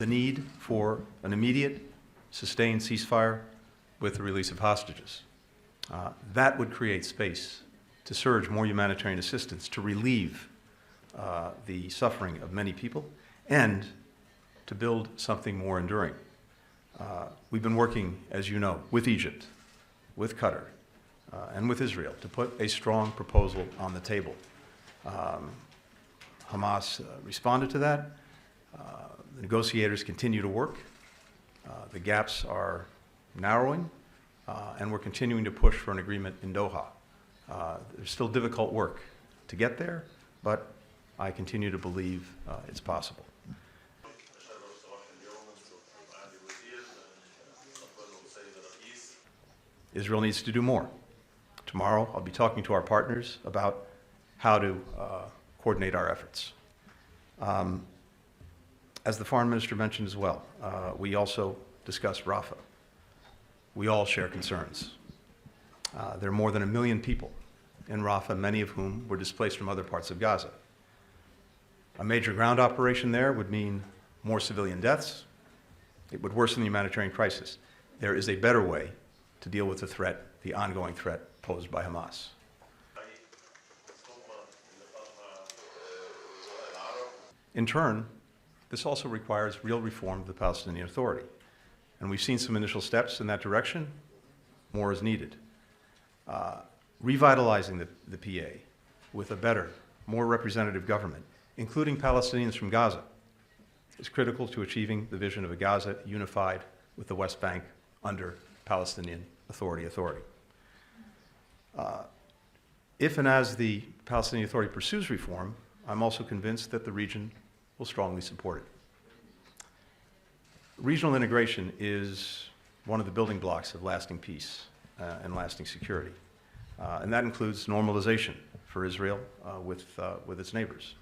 the need for an immediate, sustained ceasefire with the release of hostages. That would create space to surge more humanitarian assistance to relieve the suffering of many people and to build something more enduring. We've been working, as you know, with Egypt, with Qatar, and with Israel to put a strong proposal on the table. Hamas responded to that. The negotiators continue to work. The gaps are narrowing, and we're continuing to push for an agreement in Doha. There's still difficult work to get there, but I continue to believe it's possible. Israel needs to do more. Tomorrow, I'll be talking to our partners about how to coordinate our efforts. As the foreign minister mentioned as well, we also discussed Rafah. We all share concerns. There are more than 1 million people in Rafah, many of whom were displaced from other parts of Gaza. A major ground operation there would mean more civilian deaths. It would worsen the humanitarian crisis. There is a better way to deal with the threat, the ongoing threat posed by Hamas. In turn, this also requires real reform of the Palestinian Authority. And we've seen some initial steps in that direction. More is needed. Revitalizing the PA with a better, more representative government, including Palestinians from Gaza, is critical to achieving the vision of a Gaza unified with the West Bank under Palestinian Authority. If and as the Palestinian Authority pursues reform, I'm also convinced that the region will strongly support it. Regional integration is one of the building blocks of lasting peace and lasting security. And that includes normalization for Israel with its neighbors.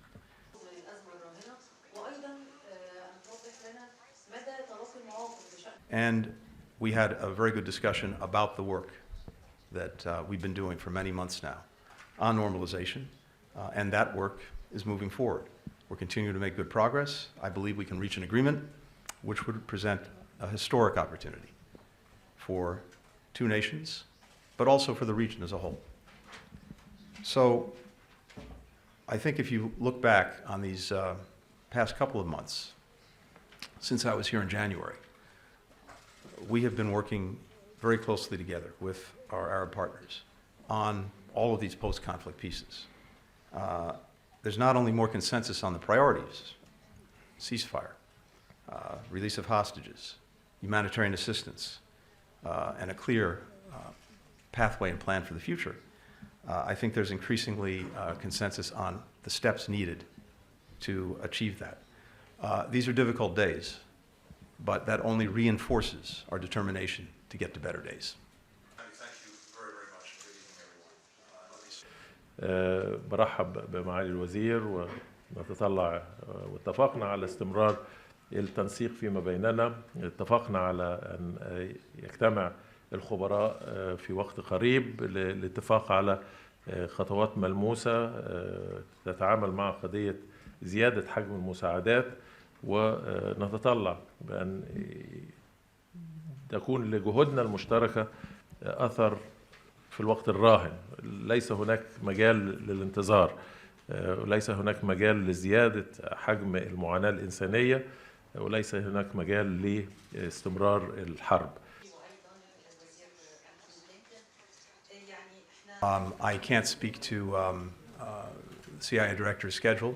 And we had a very good discussion about the work that we've been doing for many months now on normalization, and that work is moving forward. We're continuing to make good progress. I believe we can reach an agreement which would present a historic opportunity for two nations, but also for the region as a whole. So I think if you look back on these past couple of months, since I was here in January, we have been working very closely together with our Arab partners on all of these post-conflict pieces. There's not only more consensus on the priorities, ceasefire, release of hostages, humanitarian assistance, and a clear pathway and plan for the future. I think there's increasingly consensus on the steps needed to achieve that. These are difficult days, but that only reinforces our determination to get to better days. Thank you very, very much for being everyone. برحب بمعالي الوزير ونتطلع واتفقنا على استمرار التنسيق فيما بيننا. اتفقنا على أن يجتمع الخبراء في وقت قريب للاتفاق على خطوات ملموسة تتعامل مع قضية زيادة حجم المساعدات، ونتطلع بأن تكون لجهودنا المشتركة أثر في الوقت الراهن. ليس هناك مجال للانتظار، وليس هناك مجال لزيادة حجم المعاناة الإنسانية، وليس هناك مجال لاستمرار الحرب. I can't speak to CIA Director's schedule.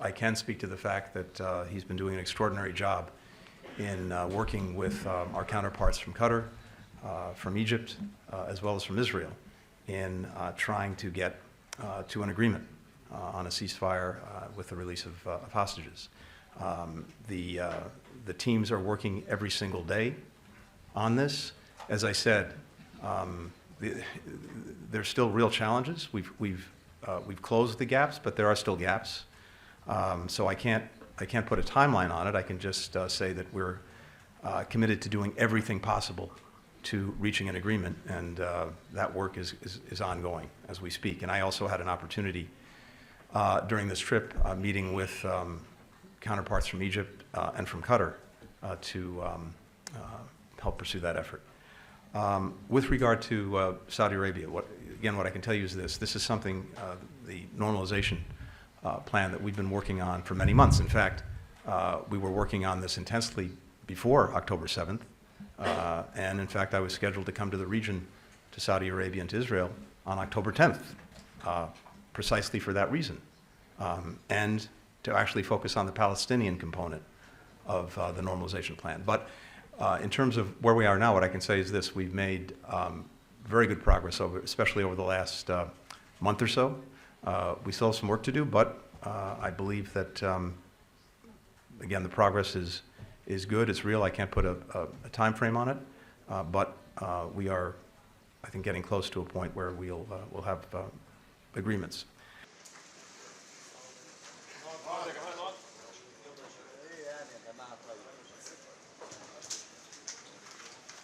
I can speak to the fact that he's been doing an extraordinary job in working with our counterparts from Qatar, from Egypt, as well as from Israel, in trying to get to an agreement on a ceasefire with the release of hostages. The teams are working every single day on this. As I said, there's still real challenges. We've closed the gaps, but there are still gaps. So I can't put a timeline on it. I can just say that we're committed to doing everything possible to reaching an agreement, and that work is ongoing as we speak. And I also had an opportunity during this trip meeting with counterparts from Egypt and from Qatar to help pursue that effort. With regard to Saudi Arabia, what I can tell you is this. This is something, the normalization plan that we've been working on for many months. In fact, we were working on this intensely before October 7th. And in fact, I was scheduled to come to the region, to Saudi Arabia and to Israel on October 10th, precisely for that reason. And to actually focus on the Palestinian component of the normalization plan. But in terms of where we are now, what I can say is this: we've made very good progress, especially over the last month or so. We still have some work to do, but I believe that, again, the progress is good, it's real. I can't put a time frame on it, but we are, I think, getting close to a point where we'll have agreements.